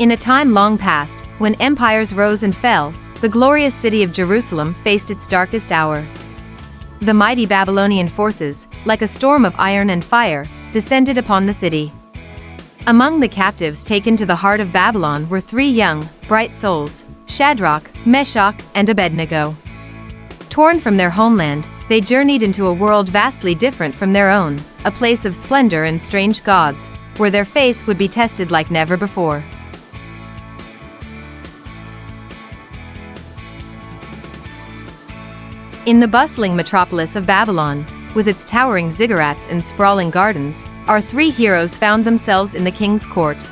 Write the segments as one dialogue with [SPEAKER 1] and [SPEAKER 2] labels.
[SPEAKER 1] In a time long past, when empires rose and fell, the glorious city of Jerusalem faced its darkest hour. The mighty Babylonian forces, like a storm of iron and fire, descended upon the city. Among the captives taken to the heart of Babylon were 3 young, bright souls, Shadrach, Meshach, and Abednego. Torn from their homeland, they journeyed into a world vastly different from their own, a place of splendor and strange gods, where their faith would be tested like never before. In the bustling metropolis of Babylon, with its towering ziggurats and sprawling gardens, our 3 heroes found themselves in the king's court.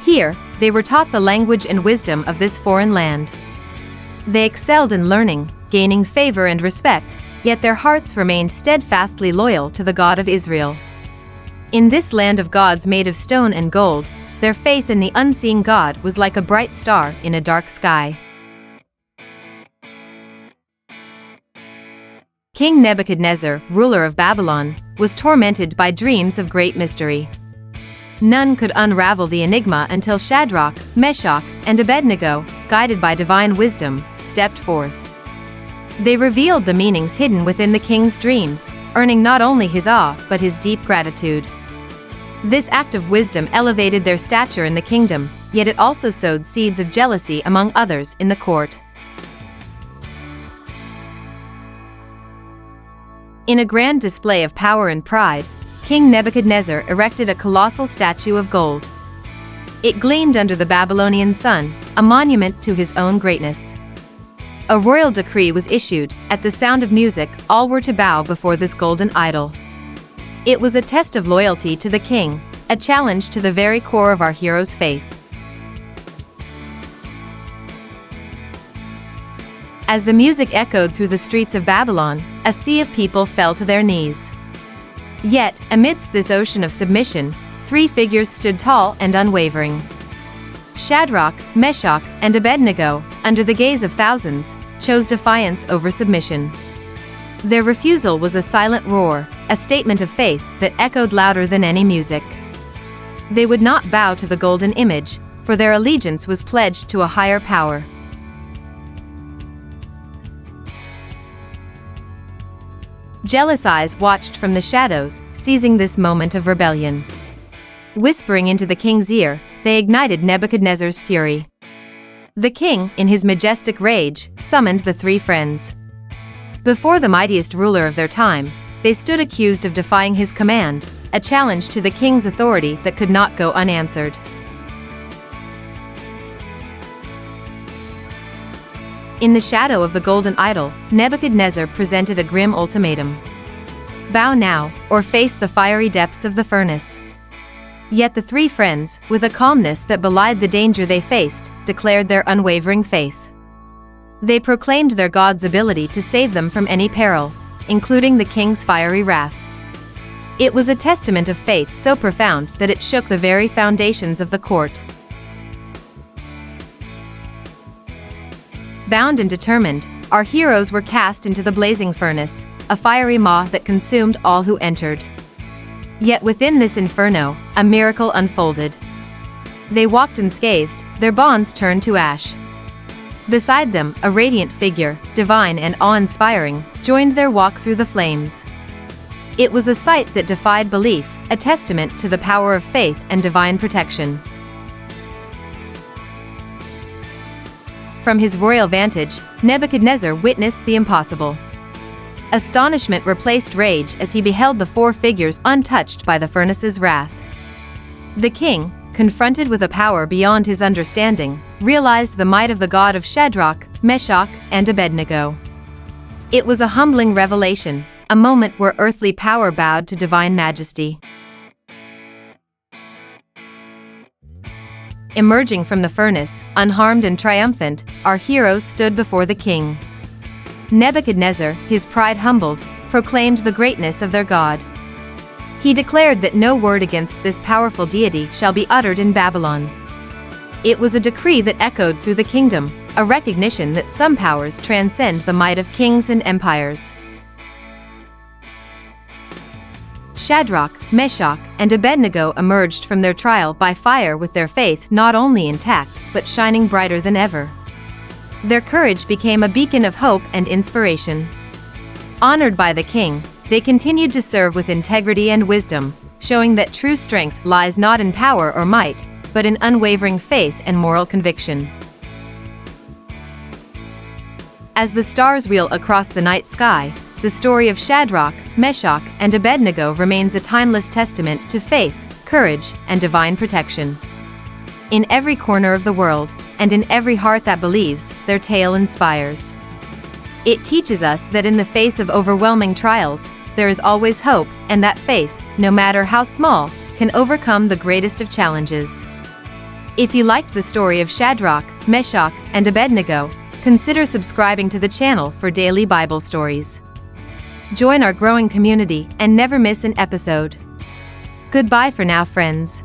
[SPEAKER 1] Here, they were taught the language and wisdom of this foreign land. They excelled in learning, gaining favor and respect, yet their hearts remained steadfastly loyal to the God of Israel. In this land of gods made of stone and gold, their faith in the unseen God was like a bright star in a dark sky. King Nebuchadnezzar, ruler of Babylon, was tormented by dreams of great mystery. None could unravel the enigma until Shadrach, Meshach, and Abednego, guided by divine wisdom, stepped forth. They revealed the meanings hidden within the king's dreams, earning not only his awe but his deep gratitude. This act of wisdom elevated their stature in the kingdom, yet it also sowed seeds of jealousy among others in the court. In a grand display of power and pride, King Nebuchadnezzar erected a colossal statue of gold. It gleamed under the Babylonian sun, a monument to his own greatness. A royal decree was issued. At the sound of music, all were to bow before this golden idol. It was a test of loyalty to the king, a challenge to the very core of our hero's faith. As the music echoed through the streets of Babylon, a sea of people fell to their knees. Yet, amidst this ocean of submission, 3 figures stood tall and unwavering. Shadrach, Meshach, and Abednego, under the gaze of thousands, chose defiance over submission. Their refusal was a silent roar, a statement of faith that echoed louder than any music. They would not bow to the golden image, for their allegiance was pledged to a higher power. Jealous eyes watched from the shadows, seizing this moment of rebellion. Whispering into the king's ear, they ignited Nebuchadnezzar's fury. The king, in his majestic rage, summoned the 3 friends. Before the mightiest ruler of their time, they stood accused of defying his command, a challenge to the king's authority that could not go unanswered. In the shadow of the golden idol, Nebuchadnezzar presented a grim ultimatum. Bow now, or face the fiery depths of the furnace. Yet the 3 friends, with a calmness that belied the danger they faced, declared their unwavering faith. They proclaimed their God's ability to save them from any peril, including the king's fiery wrath. It was a testament of faith so profound that it shook the very foundations of the court. Bound and determined, our heroes were cast into the blazing furnace, a fiery maw that consumed all who entered. Yet within this inferno, a miracle unfolded. They walked unscathed, their bonds turned to ash. Beside them, a radiant figure, divine and awe-inspiring, joined their walk through the flames. It was a sight that defied belief, a testament to the power of faith and divine protection. From his royal vantage, Nebuchadnezzar witnessed the impossible. Astonishment replaced rage as he beheld the 4 figures untouched by the furnace's wrath. The king, confronted with a power beyond his understanding, realized the might of the God of Shadrach, Meshach, and Abednego. It was a humbling revelation, a moment where earthly power bowed to divine majesty. Emerging from the furnace, unharmed and triumphant, our heroes stood before the king. Nebuchadnezzar, his pride humbled, proclaimed the greatness of their God. He declared that no word against this powerful deity shall be uttered in Babylon. It was a decree that echoed through the kingdom, a recognition that some powers transcend the might of kings and empires. Shadrach, Meshach, and Abednego emerged from their trial by fire with their faith not only intact, but shining brighter than ever. Their courage became a beacon of hope and inspiration. Honored by the king, they continued to serve with integrity and wisdom, showing that true strength lies not in power or might, but in unwavering faith and moral conviction. As the stars wheel across the night sky, the story of Shadrach, Meshach, and Abednego remains a timeless testament to faith, courage, and divine protection. In every corner of the world, and in every heart that believes, their tale inspires. It teaches us that in the face of overwhelming trials, there is always hope, and that faith, no matter how small, can overcome the greatest of challenges. If you liked the story of Shadrach, Meshach, and Abednego, consider subscribing to the channel for daily Bible stories. Join our growing community and never miss an episode. Goodbye for now, friends.